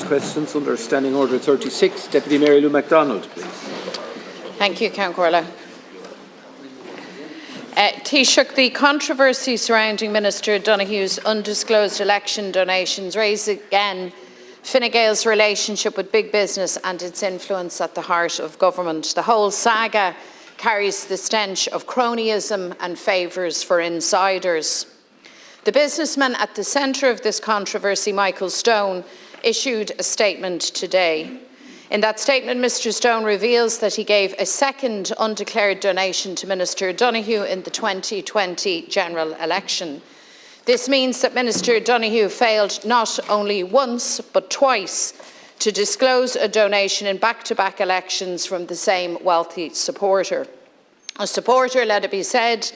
questions under Standing Order 36. Deputy Mary Lou McDonald, please. Thank you, Count Corla. Taoiseach, the controversy surrounding Minister Donoghue's undisclosed election donations raise again Fine Gael's relationship with big business and its influence at the heart of government. The whole saga carries the stench of cronyism and favours for insiders. The businessman at the centre of this controversy, Michael Stone, issued a statement today. In that statement, Mr Stone reveals that he gave a second undeclared donation to Minister Donoghue in the 2020 general election. This means that Minister Donoghue failed not only once but twice to disclose a donation in back-to-back elections from the same wealthy supporter. A supporter, let it be said,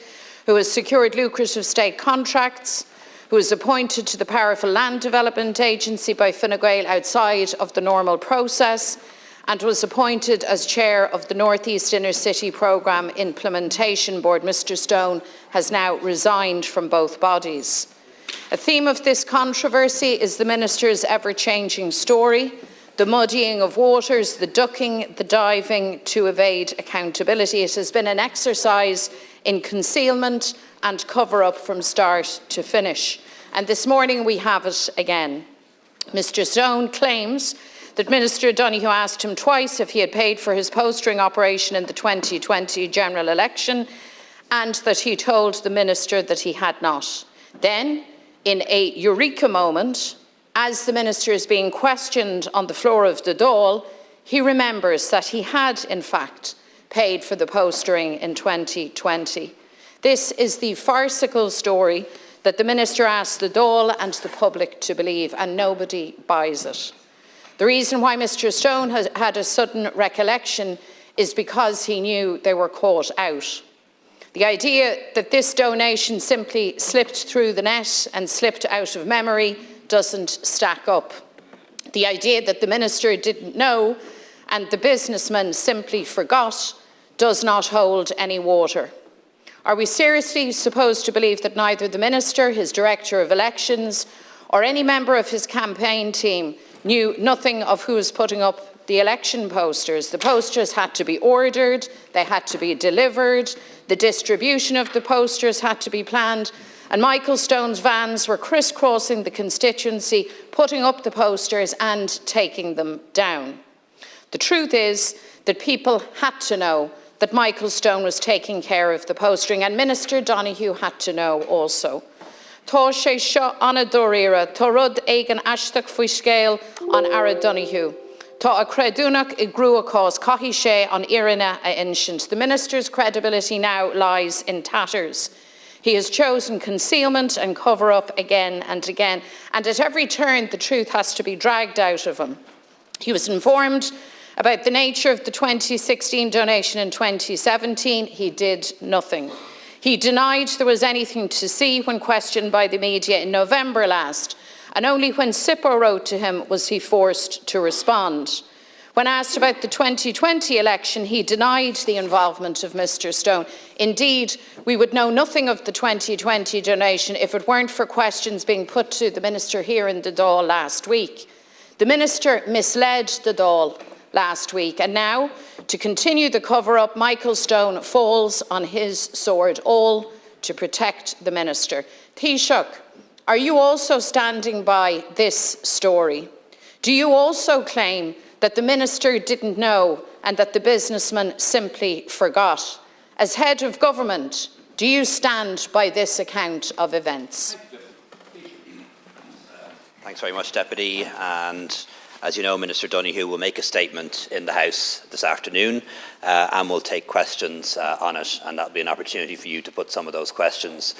who has secured lucrative state contracts, who was appointed to the powerful Land Development Agency by Fine Gael outside of the normal process, and was appointed as chair of the North East Inner City Programme Implementation Board. Mr Stone has now resigned from both bodies. A theme of this controversy is the Minister's ever-changing story, the muddying of waters, the ducking, the diving to evade accountability. It has been an exercise in concealment and cover-up from start to finish. And this morning we have it again. Mr Stone claims that Minister Donoghue asked him twice if he had paid for his postering operation in the 2020 general election, and that he told the Minister that he had not. Then, in a eureka moment, as the Minister is being questioned on the floor of the Dáil, he remembers that he had, in fact, paid for the postering in 2020. This is the farcical story that the Minister asked the Dáil and the public to believe, and nobody buys it. The reason why Mr Stone has had a sudden recollection is because he knew they were caught out. The idea that this donation simply slipped through the net and slipped out of memory doesn't stack up. The idea that the Minister didn't know and the businessman simply forgot does not hold any water. Are we seriously supposed to believe that neither the Minister, his Director of Elections, or any member of his campaign team knew nothing of who was putting up the election posters? The posters had to be ordered, they had to be delivered, the distribution of the posters had to be planned, and Michael Stone's vans were crisscrossing the constituency, putting up the posters and taking them down. The truth is that people had to know that Michael Stone was taking care of the postering, and Minister Donoghue had to know also. Tá sé seo anna dóiríre, tá rud éigean aisteach faoi scéal an Ara Donoghue. Tá a creadúnach I grúachás caithfí sé an iarna a insint. The Minister's credibility now lies in tatters. He has chosen concealment and cover-up again and again, and at every turn the truth has to be dragged out of him. He was informed about the nature of the 2016 donation in 2017. He did nothing. He denied there was anything to see when questioned by the media in November last, and only when SIPO wrote to him was he forced to respond. When asked about the 2020 election, he denied the involvement of Mr Stone. Indeed, we would know nothing of the 2020 donation if it weren't for questions being put to the Minister here in the Dáil last week. The Minister misled the Dáil last week, and now, to continue the cover-up, Michael Stone falls on his sword, all to protect the Minister. Taoiseach, are you also standing by this story? Do you also claim that the Minister didn't know and that the businessman simply forgot? As head of government, do you stand by this account of events? Thanks very much, Deputy. And as you know, Minister Donoghue will make a statement in the House this afternoon and will take questions on it, and that will be an opportunity for you to put some of those questions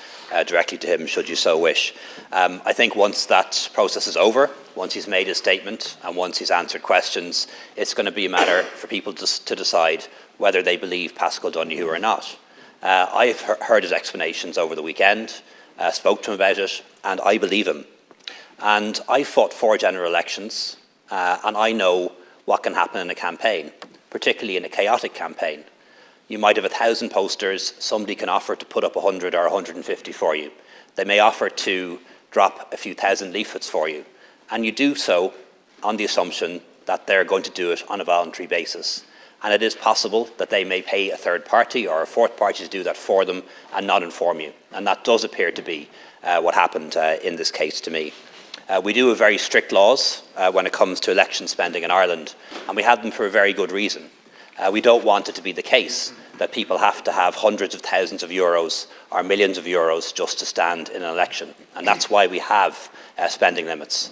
directly to him, should you so wish. I think once that process is over, once he's made his statement and once he's answered questions, it's going to be a matter for people to decide whether they believe Paschal Donoghue or not. I've heard his explanations over the weekend, spoke to him about it, and I believe him. And I fought 4 general elections, and I know what can happen in a campaign, particularly in a chaotic campaign. You might have 1,000 posters, somebody can offer to put up 100 or 150 for you. They may offer to drop a few thousand leaflets for you, and you do so on the assumption that they're going to do it on a voluntary basis. And it is possible that they may pay a third party or a fourth party to do that for them and not inform you. And that does appear to be what happened in this case to me. We do have very strict laws when it comes to election spending in Ireland, and we have them for a very good reason. We don't want it to be the case that people have to have hundreds of thousands of euros or millions of euros just to stand in an election. And that's why we have spending limits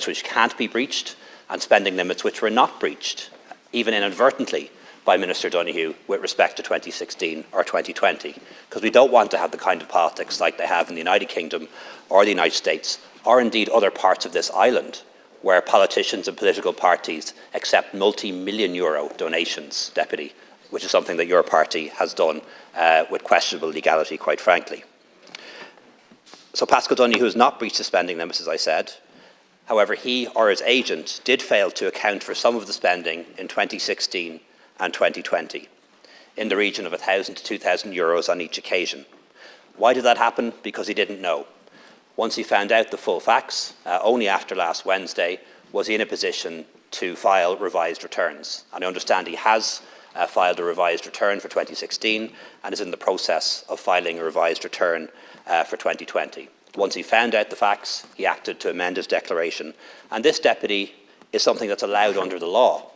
which can't be breached and spending limits which were not breached, even inadvertently, by Minister Donoghue with respect to 2016 or 2020, because we don't want to have the kind of politics like they have in the United Kingdom or the United States, or indeed other parts of this island, where politicians and political parties accept multi-million euro donations, Deputy, which is something that your party has done with questionable legality, quite frankly. So Paschal Donoghue has not breached the spending limits, as I said. However, he or his agent did fail to account for some of the spending in 2016 and 2020, in the region of 1,000 to 2,000 euros on each occasion. Why did that happen? Because he didn't know. Once he found out the full facts, only after last Wednesday was he in a position to file revised returns. And I understand he has filed a revised return for 2016 and is in the process of filing a revised return for 2020. Once he found out the facts, he acted to amend his declaration. And this, Deputy, is something that's allowed under the law.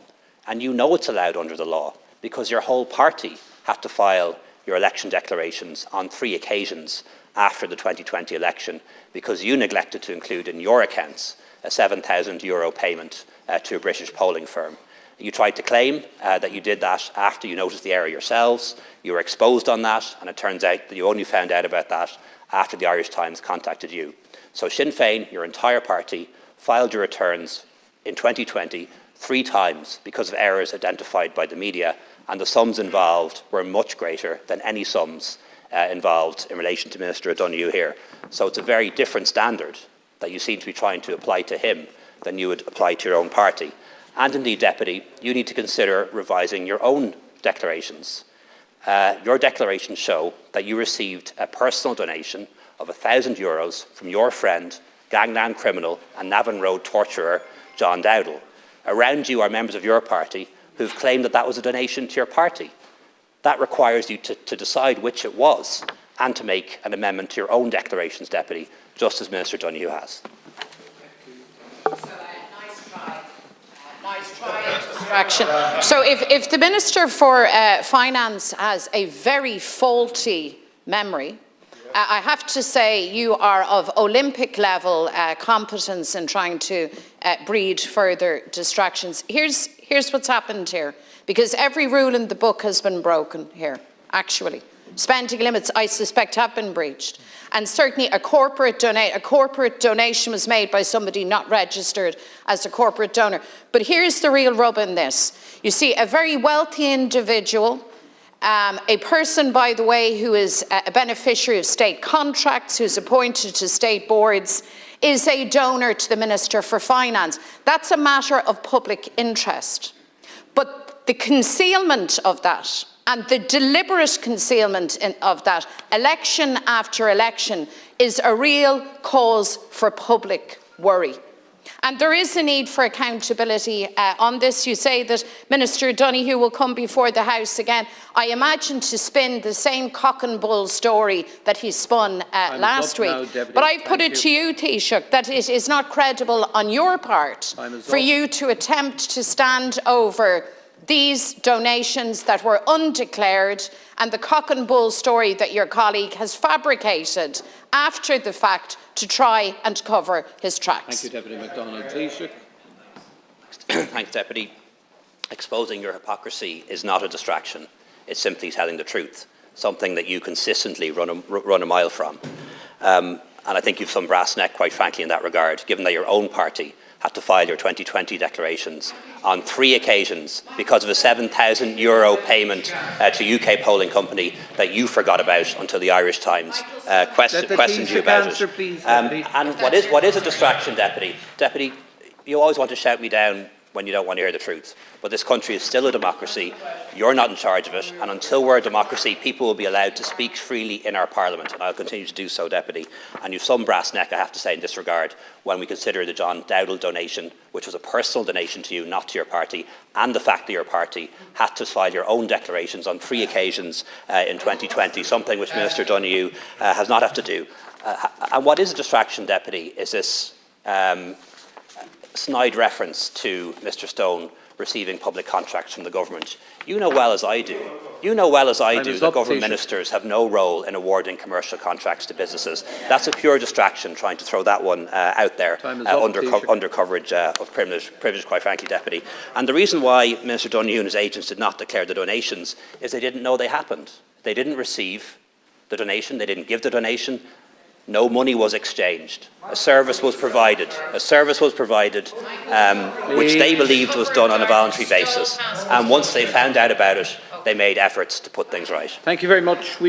And you know it's allowed under the law because your whole party had to file your election declarations on 3 occasions after the 2020 election because you neglected to include in your accounts a €7,000 payment to a British polling firm. You tried to claim that you did that after you noticed the error yourselves. You were exposed on that, and it turns out that you only found out about that after the Irish Times contacted you. So Sinn Féin, your entire party, filed your returns in 2020 3 times because of errors identified by the media, and the sums involved were much greater than any sums involved in relation to Minister Donoghue here. So it's a very different standard that you seem to be trying to apply to him than you would apply to your own party. And indeed, Deputy, you need to consider revising your own declarations. Your declarations show that you received a personal donation of €1,000 from your friend, gangland criminal and Navan Road torturer, John Dowdall. Around you are members of your party who've claimed that that was a donation to your party. That requires you to decide which it was and to make an amendment to your own declarations, Deputy, just as Minister Donoghue has. Nice try. Distraction. So if the Minister for Finance has a very faulty memory, I have to say you are of Olympic level competence in trying to breed further distractions. Here's what's happened here, because every rule in the book has been broken here, actually. Spending limits, I suspect, have been breached. And certainly a corporate donation was made by somebody not registered as a corporate donor. But here's the real rub in this. You see, a very wealthy individual, a person, by the way, who is a beneficiary of state contracts, who's appointed to state boards, is a donor to the Minister for Finance. That's a matter of public interest. But the concealment of that, and the deliberate concealment of that, election after election, is a real cause for public worry. And there is a need for accountability on this. You say that Minister Donoghue will come before the House again. I imagine to spin the same cock and bull story that he spun last week. Now, but I've put it to you, Taoiseach, that it is not credible on your part for you to attempt to stand over these donations that were undeclared and the cock and bull story that your colleague has fabricated after the fact to try and cover his tracks. Thank you, Deputy McDonald. Taoiseach. Thanks, Deputy. Exposing your hypocrisy is not a distraction. It's simply telling the truth, something that you consistently run a mile from. And I think you've some brass neck, quite frankly, in that regard, given that your own party had to file your 2020 declarations on 3 occasions because of a €7,000 payment to UK polling company that you forgot about until the Irish Times questioned you about it. And what is a distraction, Deputy? Deputy, you always want to shout me down when you don't want to hear the truth. But this country is still a democracy. You're not in charge of it. And until we're a democracy, people will be allowed to speak freely in our Parliament. And I'll continue to do so, Deputy. And you've some brass neck, I have to say, in this regard, when we consider the John Dowdall donation, which was a personal donation to you, not to your party, and the fact that your party had to file your own declarations on 3 occasions in 2020, something which Minister Donoghue has not had to do. And what is a distraction, Deputy, is this snide reference to Mr Stone receiving public contracts from the government. You know well as I do that government ministers have no role in awarding commercial contracts to businesses. That's a pure distraction, trying to throw that one out there under coverage of privilege, quite frankly, Deputy. And the reason why Minister Donoghue and his agents did not declare the donations is they didn't know they happened. They didn't receive the donation, they didn't give the donation. No money was exchanged. A service was provided, which they believed was done on a voluntary basis. And once they found out about it, they made efforts to put things right. Thank you very much.